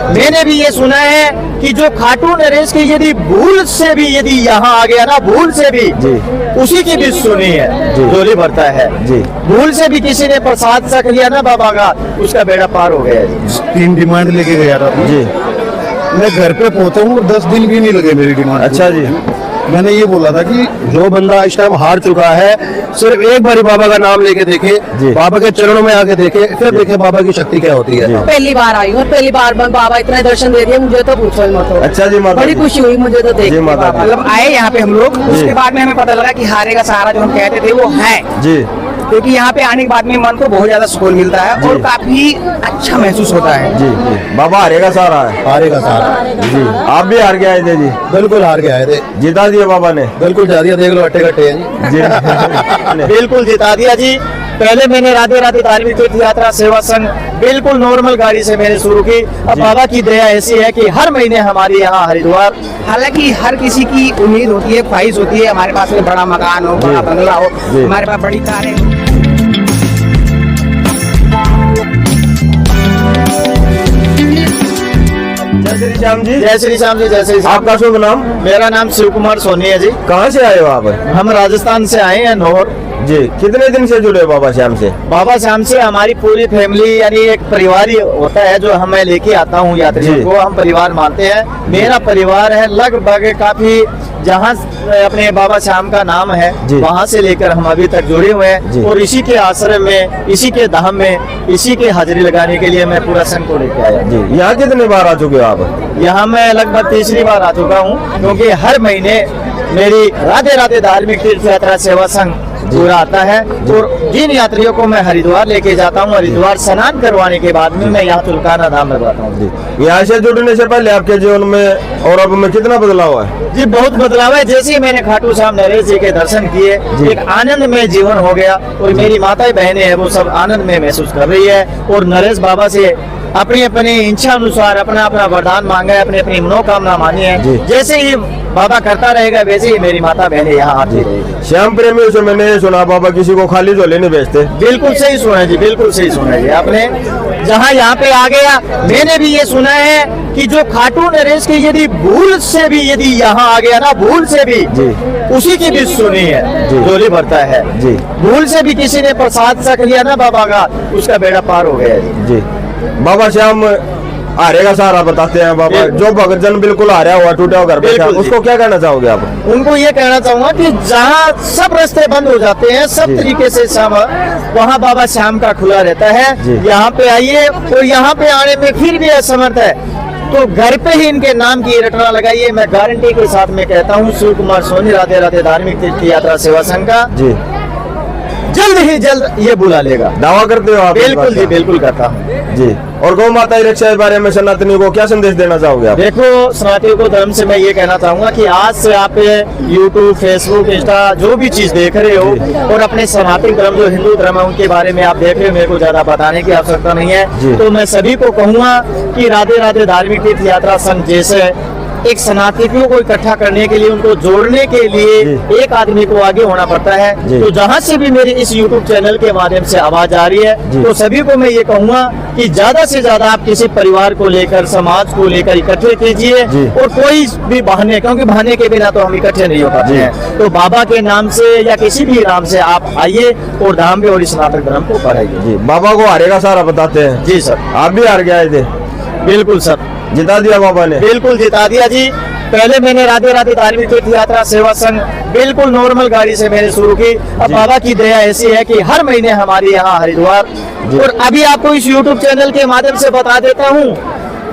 मैंने भी ये सुना है कि जो खाटू नरेश की यदि भूल से भी यदि यहाँ आ गया ना, भूल से भी जी उसी की भी सुनी है जी। झोली भरता है जी। भूल से भी किसी ने प्रसाद सक लिया ना बाबा का, उसका बेड़ा पार हो गया है। 3 डिमांड लेके गया था जी। मैं घर पे पहुंचा हूँ, 10 दिन भी नहीं लगे मेरी डिमांड को। अच्छा जी। मैंने ये बोला था कि जो बंदा इस टाइम हार चुका है, सिर्फ एक बार बाबा का नाम लेके देखे, जी। बाबा के चरणों में आके देखे, फिर देखे बाबा की शक्ति क्या होती है। पहली बार आई हूँ और पहली बार बाबा इतना दर्शन दे दिए मुझे, तो पूछो ही मत हो। अच्छा जी माता बड़ी जी। खुशी हुई मुझे तो देख जी के माता बाबा। जी। मतलब आए यहाँ पे हम लोग, उसके बाद में हमें पता लगा कि हारे का सहारा जो हम कहते थे वो है, जी क्योंकि यहाँ पे आने के बाद में मन को बहुत ज्यादा सुकून मिलता है और काफी अच्छा महसूस होता है। जी जी। बाबा हारेगा सारा है। हारेगा सारा। जी। आप भी हार के आए थे जी? बिल्कुल हार के आए थे, जिता दिया बाबा ने। बिल्कुल जा दिया, देख लो अट्टे कट्टे हैं जी। जी। बिल्कुल जिता दिया जी। पहले मैंने राधे राधे धार्मिक तीर्थ यात्रा सेवा संघ बिल्कुल नॉर्मल गाड़ी से मैंने शुरू की। अब बाबा की दया ऐसी है कि हर महीने हमारे यहाँ हरिद्वार, हालांकि हर किसी की उम्मीद होती है, ख्वाहिश होती है हमारे पास में बड़ा मकान हो, बड़ा बंगला हो, जी। हमारे पास बड़ी कारें हो। जय श्री श्याम जी। जय श्री श्याम जी। जय श्री श्याम। आपका शुभ नाम? मेरा नाम शिव कुमार सोनी है जी। कहाँ से आए हो आप? हम राजस्थान से आए हैं नौर। जी। कितने दिन से जुड़े हो बाबा श्याम से? बाबा श्याम से हमारी पूरी फैमिली यानी एक परिवार ही होता है जो हमें लेके आता हूँ यात्रियों जी। को, हम परिवार मानते हैं। मेरा परिवार है लगभग काफी, जहाँ अपने बाबा श्याम का नाम है जी। वहाँ से लेकर हम अभी तक जुड़े हुए जी। हैं और इसी के आश्रम में, इसी के धाम में, इसी के हाजिरी लगाने के लिए मैं पूरा संघ को लेके आया। जी। यहाँ कितने बार आ चुके हो आप? यहाँ मैं लगभग तीसरी बार आ चुका हूँ, क्योंकि हर महीने मेरी राधे राधे धार्मिक तीर्थ यात्रा सेवा संघ पूरा आता है और जिन यात्रियों को मैं हरिद्वार लेके जाता हूँ, हरिद्वार स्नान करवाने के बाद में मैं यहाँ तुलकाना धाम लगवाता हूँ। जी। यहाँ से जुड़ने से पहले आपके जीवन में और अब में कितना बदलाव है? जी बहुत बदलाव है। जैसे ही मैंने खाटू श्याम नरेश जी के दर्शन किए, जी। एक आनंद में जीवन हो गया और मेरी माताएं बहनें हैं वो सब आनंद में महसूस कर रही है और नरेश बाबा से अपनी अपनी इच्छा अनुसार अपना अपना वरदान मांगा है, अपनी अपनी मनोकामना मानी जी। है। जैसे ही बाबा करता रहेगा वैसे ही मेरी माता बहनें यहाँ आती रहेगी। श्याम प्रेमियों से मैंने सुना बाबा किसी को खाली झोले नहीं बेचते। बिल्कुल सही सुना जी, बिल्कुल सही सुना जी आपने। जहाँ यहाँ पे आ गया, मैंने भी ये सुना है कि जो खाटू नरेश की यदि भूल से भी यदि यहाँ आ गया ना, भूल से भी जी। उसी की भी सुनी है जी। झोली भरता है। जी। भूल से भी किसी ने प्रसाद सक लिया ना बाबा का, उसका बेड़ा पार हो गया है। जी। बाबा श्याम हारेगा सारा बताते हैं बाबा। बिल्कुल। जो भक्तजन बिल्कुल हारा हुआ, टूटा हुआ घर पे, बिल्कुल जी। उसको क्या कहना चाहोगे आप? उनको ये कहना चाहूंगा कि जहाँ सब रास्ते बंद हो जाते हैं, सब जी। तरीके से वहाँ बाबा श्याम का खुला रहता है। जी। यहाँ पे आइए और यहाँ पे आने में फिर भी असमर्थ है तो घर पे ही इनके नाम की रटना लगाइए। मैं गारंटी के साथ में कहता हूँ, शिव कुमार सोनी राधे राधे धार्मिक तीर्थ यात्रा सेवा संघ का जी। जल्द ही जल्द ये बुला लेगा। दावा करते हो आप? इस बिल्कुल बात जी, का? बिल्कुल करता हूँ जी। और गौ माता की रक्षा के बारे में सनातनियों को क्या संदेश देना चाहोगे आप? देखो, सनातनियों को धर्म से मैं ये कहना चाहूंगा कि आज से आप यूट्यूब, फेसबुक, इंस्टा जो भी चीज देख रहे हो और अपने सनातन धर्म जो हिंदू धर्म है उनके बारे में आप देख रहे हो, मेरे को ज्यादा बताने की आवश्यकता नहीं जी। है। तो मैं सभी को कहूंगा कि राधे राधे धार्मिक तीर्थ यात्रा संघ जैसे एक सनातनियों को इकट्ठा करने के लिए, उनको जोड़ने के लिए जी। एक आदमी को आगे होना पड़ता है। जी। तो जहाँ से भी मेरी इस YouTube चैनल के माध्यम से आवाज आ रही है, जी। तो सभी को मैं ये कहूंगा कि ज्यादा से ज्यादा आप किसी परिवार को लेकर, समाज को लेकर इकट्ठे कीजिए जी। और कोई भी बहाने, क्योंकि बहाने के बिना तो हम इकट्ठे नहीं हो पाते जी। हैं। तो बाबा के नाम से या किसी भी नाम से आप आइए और धाम पे और इस सनातन धर्म को बढ़ाइए। जी। बाबा को हारेगा सारा बताते हैं। जी सर। आप भी हार के आए थे? बिल्कुल सर। जिता दिया बाबा ने? बिल्कुल जिता दिया जी। पहले मैंने राधे राधे धार्मिक तीर्थ यात्रा सेवा संघ बिल्कुल नॉर्मल गाड़ी से मैंने शुरू की। अब जी। बाबा की दया ऐसी है कि हर महीने हमारे यहाँ हरिद्वार, जी। और अभी आपको इस YouTube चैनल के माध्यम से बता देता हूँ,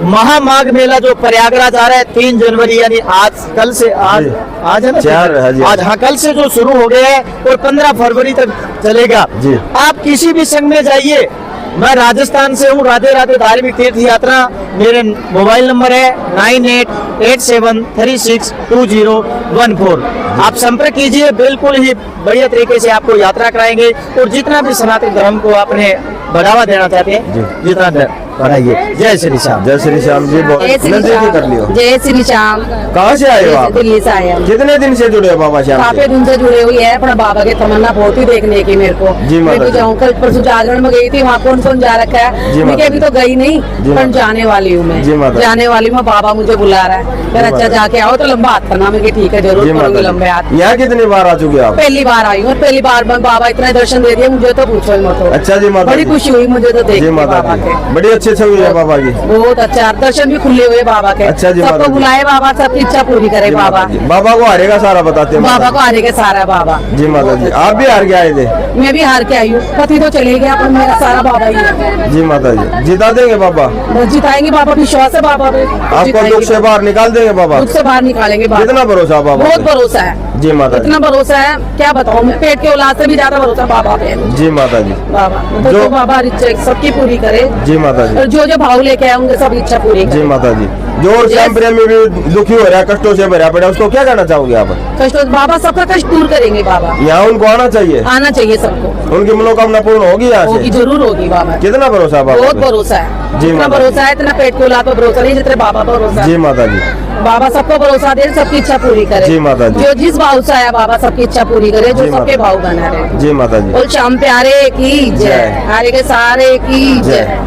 महामाघ मेला जो प्रयागराज आ रहा है 3 जनवरी यानी आज, कल से आज जी। आज है ना 4 है जी। आज, हाँ, कल से जो शुरू हो गया है और 15 फरवरी तक चलेगा। जी। आप किसी भी संघ में जाइए। मैं राजस्थान से हूँ, राधे राधे धार्मिक तीर्थ यात्रा, मेरे मोबाइल नंबर है 9887362014। आप संपर्क कीजिए, बिल्कुल ही बढ़िया तरीके से आपको यात्रा कराएंगे और जितना भी सनातन धर्म को आपने बढ़ावा देना चाहते हैं, जितना बढ़ाइए। जय श्री श्याम। जय श्री श्याम जी। बहुत जय श्री नजदीकी कर लियो। श्याम। जय श्री श्याम। कहाँ से आए हो आप? दिल्ली से आए हम। कितने दिन से जुड़े हो बाबा श्याम काफी से? दिन से जुड़े हुई है, अपना बाबा की तमन्ना बहुत ही देखने की मेरे को। जी माता मैं तो जी। जाऊँ, कल परसों जागरण में गई थी, वहाँ कौन कौन जा रखा जी है, माता मैं अभी तो गई नहीं, जी पर माता। जाने वाली हूँ जी मैं, माता। जाने वाली हूँ। बाबा मुझे बुला रहा है, जी फिर अच्छा माता। जाके आओ तो लंबा हाथ करना। मैं ठीक है, जरूर जी करूंगी माता लंबे हाथ। जी। यहाँ कितनी बार आ चुके आप? पहली बार आई हूँ और पहली बार में बाबा इतना दर्शन दे दिया मुझे तो पूछो ही मत। अच्छा जी माता बड़ी जी। खुशी हुई मुझे तो देख जी के माता बाबा जी। के। बड़ी अच्छी छवि है बाबा की। बहुत अच्छा, दर्शन भी खुले हुए बाबा के। अच्छा जी माता सबको जी। बुलाए बाबा, सबकी इच्छा पूरी करे जी बाबा। माता जी। बाबा को हारेगा सारा बताते हैं बाबा माता को हारे के सारा बाबा। जी। जी माता जी। आप भी हार के आए थे? मैं भी हार के आई हूँ, पति तो चले गया, पर मेरा सारा बाबा ही है। जी माता जी। जिता देंगे बाबा? बस जिताएंगे बाबा, विश्वास है बाबा पे। आपको जिताएंगे दुख से बाहर निकाल देंगे बाबा? दुख से बाहर निकालेंगे बाबा। कितना भरोसा बाबा बहुत पे? भरोसा है जी माता जी। इतना भरोसा है क्या बताऊँ मैं, पेट के औलाद से भी ज्यादा भरोसा बाबा पे है। जी माता जी। बाबा तो जो- बाबा हर इच्छा सबकी पूरी करे। जी माता जी। और जो जो भाव लेके आए होंगे सब इच्छा पूरी जी करे। माता जी। जो श्याम प्रेमी भी दुखी हो रहा है, कष्टों से भरा पड़ा, उसको क्या कहना चाहोगे आप? कष्ट बाबा सबका कष्ट दूर करेंगे बाबा। यहाँ उनको आना चाहिए, आना चाहिए सबको, उनकी मनोकामना पूर्ण होगी यहाँ होगी से। जरूर होगी बाबा। कितना भरोसा है बाबा बहुत पे? भरोसा है, जी जितना माता जी। भरोसा है इतना पेट को औलाद पे भरोसा नहीं, जितने बाबा पे भरोसा जी है। माता जी। बाबा सबको भरोसा दे, सबकी इच्छा पूरी करे। जी माता जी। जो जिस भाव से आया बाबा सबकी इच्छा पूरी करे, जो जी सबके माता। भाव बना रहे। जी माता जी। और श्याम प्यारे की जय, जय। हारे के सारे की जय। जय।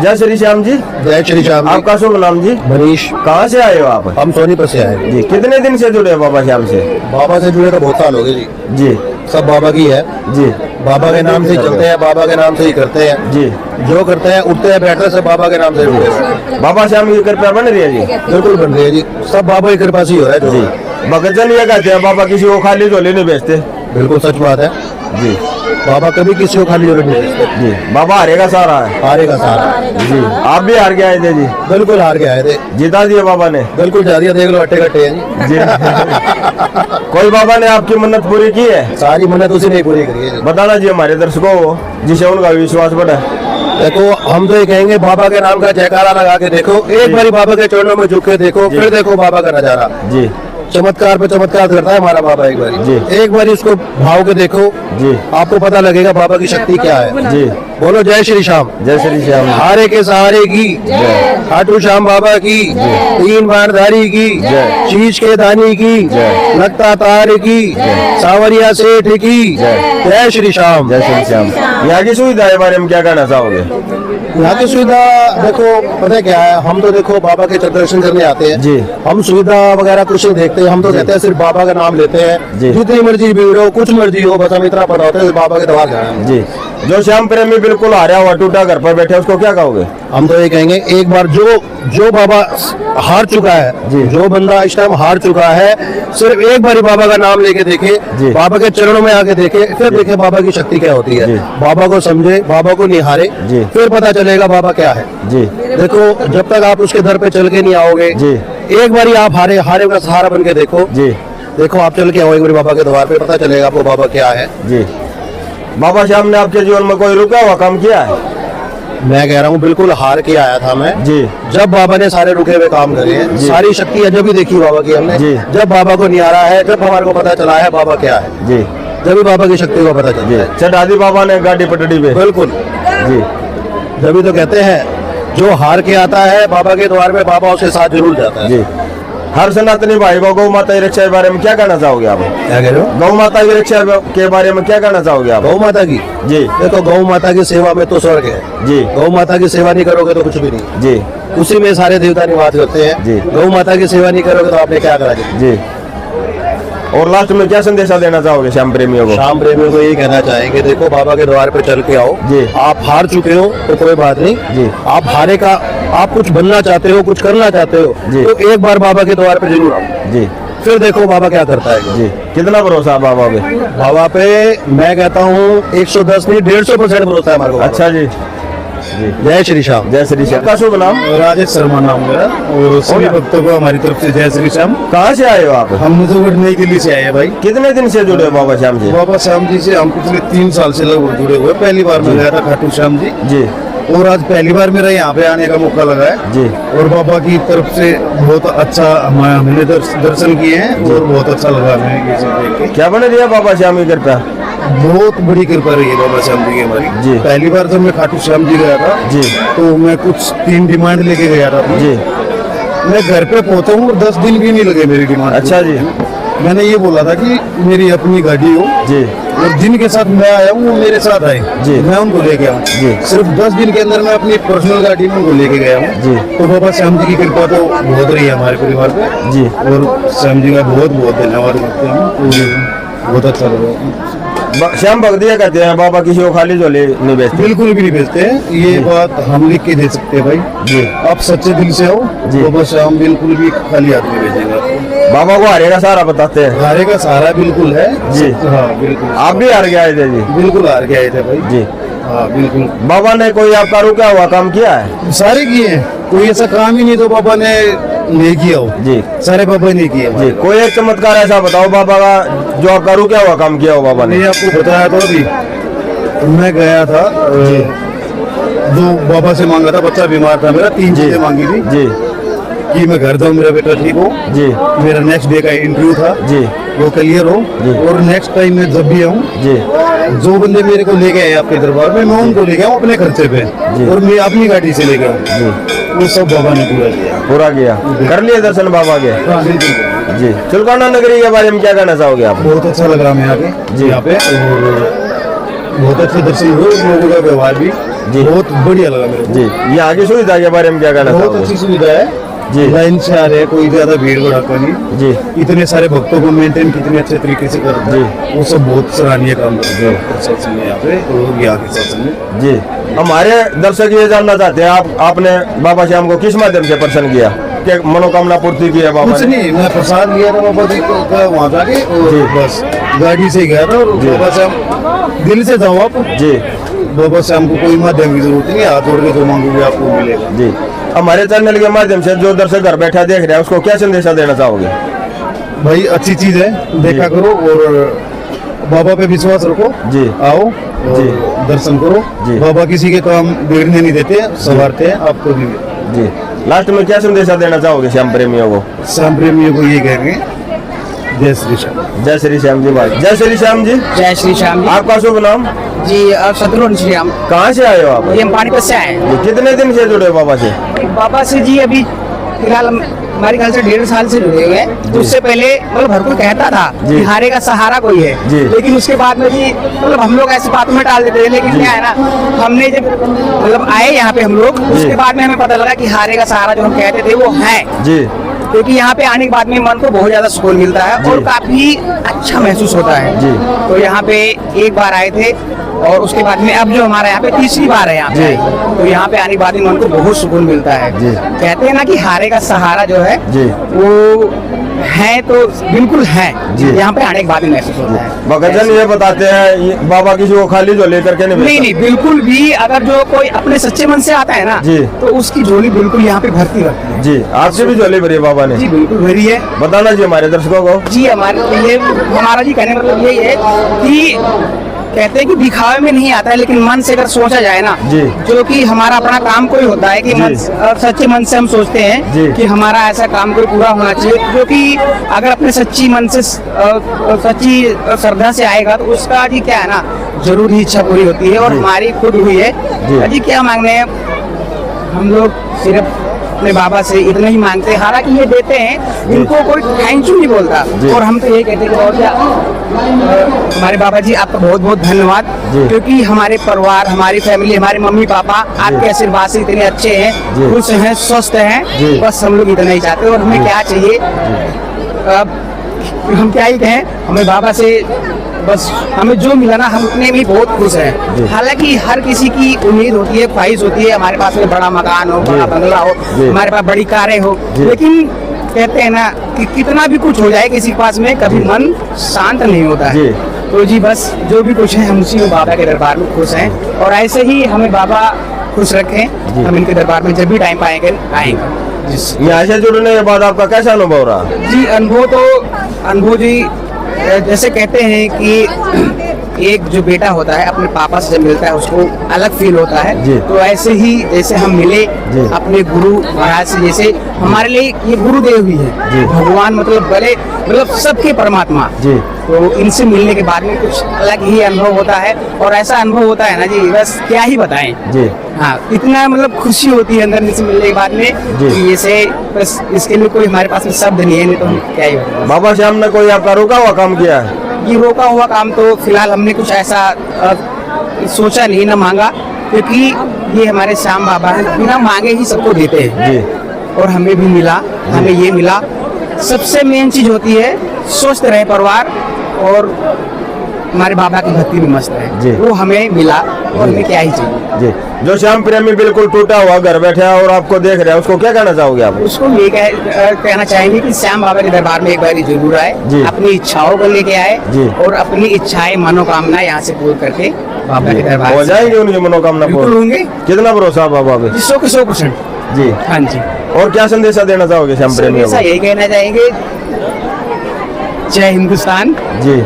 जय श्री श्याम जी। जय श्री श्याम। आपका शुभ नाम जी? मनीष। कहाँ से आए हो आप? हम सोनीपत से आए। जी। कितने दिन से जुड़े हो बाबा श्याम से? बाबा से जुड़े तो बहुत साल हो गए जी। जी सब बाबा की है, जी। बाबा के नाम से ही चलते हैं, बाबा के नाम से ही करते हैं। जी। जो करते हैं, उठते हैं, बैठते हैं, सब बाबा के नाम से जुड़े हैं। बाबा श्याम की कृपा बन रही है जी? बिल्कुल बन रही है जी, सब बाबा की कृपा से ही हो रहा है जी। जो। भगतजन ये कहते हैं बाबा किसी को खाली झोली नहीं बेचते। बिल्कुल सच बात है, जी बाबा कभी किसी को खाली झोली नहीं भेजते। जी। बाबा हारेगा सारा है। हारेगा सारा। जी। आप भी हार के आए थे जी? बिल्कुल हार के आए थे। जिता दिए बाबा ने? बिल्कुल जा दिया, देख लो अट्टे कट्टे हैं जी। जी। कोई बाबा ने आपकी मन्नत पूरी की है? सारी मन्नत उसी ने पूरी करी है जी। बताना जी हमारे दर्शकों को, जिससे उनका विश्वास बढ़े। देखो हम तो ये कहेंगे, बाबा के नाम का जयकारा लगा के देखो, एक बारी बाबा के चरणों में झुक के देखो, फिर देखो बाबा का नजारा। जी चमत्कार पे चमत्कार करता है हमारा बाबा। एक बारी जी। एक बारी उसको भाव के देखो जी। आपको पता लगेगा बाबा की शक्ति क्या है। जी। बोलो जय श्री श्याम। जय श्री श्याम। हारे के सहारे की जय। खाटू श्याम बाबा की, तीन बाणधारी की, जय। शीश के दानी की, जय। लगता तार की, सावरिया सेठ की, जय। जय श्री श्याम। जय श्री श्याम। यहाँ की सुविधा के बारे में क्या कहना चाहोगे? यहाँ की सुविधा देखो पता है क्या है, हम तो देखो बाबा के दर्शन करने आते हैं जी। हम सुविधा वगैरह कुछ नहीं देखते, हम तो कहते हैं सिर्फ बाबा का नाम लेते हैं। जी। जितनी मर्जी भीड़ हो, कुछ मर्जी हो, बस हम इतना पता होता है बाबा के दरबार जाना है। जी। जो श्याम प्रेमी बिल्कुल हारा हुआ टूटा घर पर बैठे, उसको क्या कहोगे? हम तो ये कहेंगे, एक बार जो बाबा हार चुका है, जी। जो बंदा इस टाइम हार चुका है, सिर्फ एक बार बाबा का नाम लेके देखे, जी। बाबा के चरणों में आके देखे, फिर देखे बाबा की शक्ति क्या होती है। जी। बाबा को समझे, बाबा को निहारे, जी। फिर पता चलेगा बाबा क्या है। जी देखो जब तक आप उसके दर पे चल के नहीं आओगे, जी। एक बारी आप हारे का सहारा बन के देखो। जी। देखो आप चल के आओ एक बारी बाबा के द्वार पे, पता चलेगा आपको बाबा क्या है। जी। बाबा श्याम ने आपके जीवन में कोई रुका हुआ काम किया है? मैं कह रहा हूँ बिल्कुल हार के आया था मैं। जी। जब बाबा ने सारे रुके हुए काम करे हैं, जी। सारी शक्ति जब भी देखी बाबा की हमने, जी। जब बाबा को निहारा है, जब हमारे को पता चला है बाबा क्या है, जी। जब भी बाबा की शक्ति को पता जी। चलता है। चढ़ा दी बाबा ने गाड़ी पटड़ी पे? बिल्कुल। जी। जब तो कहते हैं जो हार के आता है बाबा के द्वार में, बाबा उसके साथ जरूर जाता है। जी। हर सनातनी भाई को गौ माता की रक्षा के बारे में क्या कहना चाहोगे आप? क्या कह रहे हो? गौ माता की रक्षा के बारे में क्या कहना चाहोगे आप? गौ माता की, जी। देखो गौ माता की सेवा में तो स्वर्ग है। जी। गौ माता की सेवा नहीं करोगे तो कुछ भी नहीं। जी। उसी में सारे देवता निवास करते हैं। जी। गौ माता की सेवा नहीं करोगे तो आपने क्या करा जी। जी। और लास्ट में क्या संदेशा देना चाहोगे श्याम प्रेमियों को? शाम प्रेमियों को यही कहना चाहेंगे, देखो बाबा के द्वार पे चल के आओ। जी। आप हार चुके हो तो कोई बात नहीं। जी। आप हारे का, आप कुछ बनना चाहते हो, कुछ करना चाहते हो, जी। तो एक बार बाबा के द्वार पे जरूर आओ, जी। फिर देखो बाबा क्या करता है। जी। कितना भरोसा है बाबा पे? बाबा पे मैं कहता हूँ 110 नहीं 150% भरोसा है हमारे को। अच्छा जी। जय श्री श्याम। जय श्री श्याम। का शुभ नाम? राजेश शर्मा नाम मेरा, और सभी भक्तों को हमारी तरफ से जय श्री श्याम। कहाँ से आए हो आप? हम मुजफ्फरपुर नई दिल्ली से आए हैं भाई। कितने दिन से जुड़े हो बाबा श्याम जी? बाबा श्याम जी से हम पिछले 3 साल से लगभग जुड़े हुए। पहली बार मैं गया था खाटू श्याम जी, जी। और आज पहली बार मेरा यहाँ पे आने का मौका लगा है। जी। और बाबा की तरफ से बहुत अच्छा हमने दर्शन किए हैं, और बहुत अच्छा लगा हमें ये चीज देख के। क्या बन रही है बाबा श्याम की कृपा? बहुत बड़ी कृपा रही है बाबा श्याम जी की हमारी। जी। पहली बार जब मैं खाटू श्याम जी गया था जी। तो मैं कुछ 3 डिमांड लेके गया था अपनी। जी। मैं घर पे पहुंचा हूँ और 10 दिन भी नहीं लगे मेरी डिमांड। अच्छा जी। मैंने ये बोला था कि मेरी अपनी गाड़ी हो जी। और जिनके साथ मैं आया हूँ वो मेरे साथ आए। जी। मैं उनको लेके आऊँ। जी। सिर्फ 10 दिन के अंदर मैं अपनी पर्सनल गाड़ी में उनको लेके गया हूँ। जी। तो बाबा श्याम जी की कृपा तो बहुत रही है हमारे परिवार पे। जी। और श्याम जी का बहुत बहुत धन्यवाद करते हैं। बहुत अच्छा लगा। श्याम भक्त दिया कहते हैं बाबा किसी को खाली झोली नहीं बेचते। बिल्कुल भी नहीं भेजते हैं, ये बात हम लिख के दे सकते हैं भाई। जी। आप सच्चे दिल से आओ जी। बाबा श्याम बिल्कुल भी खाली हाथ नहीं भेजेंगे आपको। बाबा को हारे का सहारा बताते हैं। हारे का सहारा बिल्कुल है। जी। हाँ बिल्कुल। आप भी हार के आए थे जी। बिल्कुल हार के आए थे भाई। जी। हाँ बिल्कुल। बाबा ने कोई आपका रुका हुआ काम किया है? सारे किए हैं, कोई ऐसा काम ही नहीं तो बाबा ने नहीं किया हो। जी। सारे बाबा ने किए जी। हमारे। कोई एक चमत्कार ऐसा बताओ बाबा का जो आपका रुका हुआ काम किया हो बाबा ने। मैंने आपको बताया था अभी, मैं गया था जो बाबा से मांगा था, बच्चा बीमार था मेरा, 3 चीजें मांगी थी जी। कि मैं घर जाऊँ, मेरा बेटा ठीक हो। जी। मेरा नेक्स्ट डे का इंटरव्यू था जी। वो क्लियर हो। जी। और नेक्स्ट टाइम मैं जब भी आऊँ, जी। जो बंदे मेरे को लेके आए आपके दरबार में, मैं उनको लेके आऊँ अपने खर्चे पे जी। और मैं अपनी गाड़ी से लेके आऊँ। जी। वो सब बाबा ने पूरा किया। पूरा किया। कर लिए दर्शन बाबा के? हाँ, बिल्कुल। जी। चुलकाना नगरी के बारे में क्या कहना चाहोगे आप? बहुत अच्छा लग रहा मैं आके जी। यहाँ पे, और बहुत अच्छे दर्शन हुए, लोगों का व्यवहार भी जी। बहुत बढ़िया लगा मेरे को। जी। यहाँ की सुविधा के बारे में क्या कहना बहुत चाहोगे? अच्छी सुविधा है जी। लाइन से आ रहे हैं, कोई ज्यादा भीड़ भड़का नहीं। जी। इतने सारे भक्तों को मेंटेन कितने अच्छे तरीके से करते हैं, वो सब बहुत सराहनीय काम करते हैं प्रशासन में यहाँ पे और यहाँ के शासन में। जी। हमारे दर्शक ये जानना चाहते हैं आपने बाबा श्याम को किस माध्यम से प्रसन्न किया, क्या मनोकामना पूर्ति की है बाबा कुछ ने? नहीं, मैं प्रसाद लिया था बाबा जी का वहाँ जाके, जी। और बस गाड़ी से गया था। और बाबा श्याम दिल से जाओ आप, जी। बाबा श्याम को कोई माध्यम की जरूरत नहीं, हाथ जोड़ के जो मांगोगे आपको मिलेगा। जी। हमारे चैनल के माध्यम से जो दर्शक घर बैठा देख रहे हैं उसको क्या संदेशा देना चाहोगे? भाई अच्छी चीज है, देखा करो और बाबा पे विश्वास रखो। जी। आओ जी। और दर्शन करो। जी। बाबा किसी के काम बिगड़ने नहीं देते, संवारते हैं आपको भी। जी। लास्ट में क्या संदेशा देना चाहोगे श्याम प्रेमियों को? श्याम प्रेमियों को ये कहेंगे, जय श्री श्याम। जय श्री श्याम जी भाई। जय श्री श्याम जी। जय श्री श्याम आपका शुभ नाम? जी। शत्रुघ्न श्री राम। कहाँ से आए हो आप? ये हम पानीपत से आए जी। कितने दिन से जुड़े हो बाबा से? हैं बाबा से जी। अभी फिलहाल हमारे ख्याल से 1.5 साल से जुड़े हुए हैं। उससे पहले मतलब हर कोई कहता था जी। कि हारे का सहारा कोई है, जी। लेकिन उसके बाद में जी मतलब हम लोग ऐसी बातों में टाल देते थे। लेकिन क्या है ना, हमने जब मतलब आए यहाँ पे हम लोग, उसके बाद में हमें पता लगा कि हारे का सहारा जो हम कहते थे वो है। जी। क्योंकि यहाँ पे आने के बाद में मन को बहुत ज्यादा सुकून मिलता है और काफी अच्छा महसूस होता है। जी। तो यहाँ पे एक बार आए थे और उसके बाद में अब जो हमारा यहाँ पे तीसरी बार है यहाँ पे, तो यहाँ पे आने के बाद में मन को बहुत सुकून मिलता है। जी। कहते हैं ना कि हारे का सहारा जो है जी। वो है, तो बिल्कुल है। जी। यहाँ पे आने के बाद में महसूस होता है। भगतजन ये बताते हैं बाबा किसी को खाली झोली करके नहीं नहीं भेजता। नहीं, बिल्कुल भी अगर जो कोई अपने सच्चे मन से आता है ना, जी। तो उसकी झोली बिल्कुल यहाँ पे भरती रहती है। जी। आपसे भी झोली भरी है बाबा ने? जी बिल्कुल भरी है। बताना जी हमारे दर्शकों को। जी हमारा जी कहने का मतलब यही है कि कहते हैं कि दिखावे में नहीं आता है, लेकिन मन से अगर सोचा जाए ना, जी। जो कि हमारा अपना काम कोई होता है कि मन सच्चे मन से हम सोचते जी। हैं कि हमारा ऐसा काम कोई पूरा होना चाहिए, जो कि अगर अपने सच्ची मन से सच्ची श्रद्धा से आएगा तो उसका जी क्या है ना, जरूर ही इच्छा पूरी होती है। और जी। हमारी खुद हुई है जी। जी। क्या मांगने हैं हम लोग, सिर्फ अपने बाबा से इतना ही मांगते हैं। हालांकि ये देते हैं, इनको कोई थैंक यू नहीं बोलता। जी। और हम तो ये कहते हैं कि बहुत हमारे बाबा जी आपका बहुत बहुत धन्यवाद, जी। क्योंकि हमारे परिवार, हमारी फैमिली, हमारे मम्मी पापा आपके आशीर्वाद से इतने अच्छे जी। हैं, खुश हैं, स्वस्थ जी। हैं। बस हम लोग इतना ही चाहते हैं और हमें क्या चाहिए। अब हम क्या ही कहें, हमें बाबा से बस हमें जो मिला ना, हम उतने में बहुत खुश जी। हैं। हालांकि हर किसी की उम्मीद होती है, ख्वाहिश होती है, हमारे पास में बड़ा मकान हो, बड़ा बंगला हो, जी। हमारे पास बड़ी कारें हो, जी। लेकिन कहते हैं ना कि कितना भी कुछ हो जाए किसी के पास में, कभी मन शांत नहीं होता है। जी। तो जी बस जो भी कुछ है, हम उसी में बाबा के दरबार में खुश हैं और ऐसे ही हमें बाबा खुश रखें। हम इनके दरबार में जब भी टाइम पाएंगे आएंगे। यहाँ से जुड़ने के बाद आपका कैसा अनुभव रहा? जी अनुभव जी जैसे कहते हैं कि एक जो बेटा होता है अपने पापा से जब मिलता है उसको अलग फील होता है। जी। तो ऐसे ही जैसे हम मिले जी। अपने गुरु महाराज से, जैसे हमारे लिए ये गुरुदेव ही है। जी। भगवान मतलब भले मतलब सबके परमात्मा। जी। तो इनसे मिलने के बाद में कुछ अलग ही अनुभव होता है, और ऐसा अनुभव होता है ना जी, बस क्या ही बताएं। जी हाँ, इतना मतलब खुशी होती है अंदर इनसे मिलने के बाद में जी। कि जैसे बस इसके लिए कोई हमारे पास में शब्द नहीं है, नहीं तो हम क्या ही बताएं। बाबा श्याम ने कोई आपका रुका हुआ काम किया है? ये रोका हुआ काम तो फिलहाल हमने कुछ ऐसा सोचा नहीं, ना मांगा, क्योंकि ये हमारे श्याम बाबा हैं, बिना मांगे ही सबको देते हैं। जी और हमें भी मिला, हमें ये मिला। सबसे मेन चीज होती है स्वस्थ रहे परिवार, और हमारे बाबा की भक्ति भी मस्त जी। है, वो हमें मिला, और हमें क्या ही चाहिए। जी। जो श्याम प्रेमी बिल्कुल टूटा हुआ घर बैठा है और आपको देख रहा है, उसको क्या कहना चाहोगे आप? उसको ये कहना चाहेंगे कि श्याम बाबा के दरबार में एक बार जरूर आए, जी। अपनी इच्छाओं को लेके आए, जी। और अपनी इच्छाएं मनोकामना यहाँ से पूर्ण करके बाबा के दरबार हो से जाएंगे उनकी मनोकामना बिल्कुल पूर्ण? होंगे। कितना भरोसा है बाबा पे? 100% जी। हाँ जी। और क्या संदेशा देना चाहोगे श्याम प्रेमियों ऐसा को? यही कहना चाहेंगे, जय हिंदुस्तान जी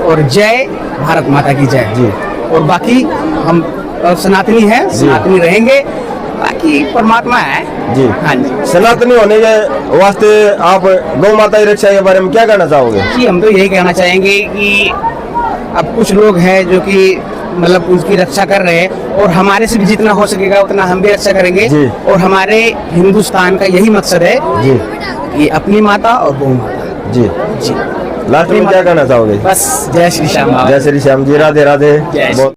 और जय भारत माता की जय। जी। और बाकी हम सनातनी हैं, सनातनी रहेंगे, बाकी परमात्मा है। जी। हाँ जी। सनातनी होने के वास्ते आप गौ माता की रक्षा के बारे में क्या कहना चाहोगे? कि हम तो यही कहना चाहेंगे कि अब कुछ लोग हैं जो कि मतलब उसकी रक्षा कर रहे हैं, और हमारे से भी जितना हो सकेगा उतना हम भी रक्षा करेंगे। जी। और हमारे हिंदुस्तान का यही मकसद है जी कि अपनी माता और गौ माता। जी। जी। लास्ट में क्या कहना चाहोगे? बस जय श्री श्याम बाबा। जय श्री श्याम जी। राधे राधे। जय श्री- बहुत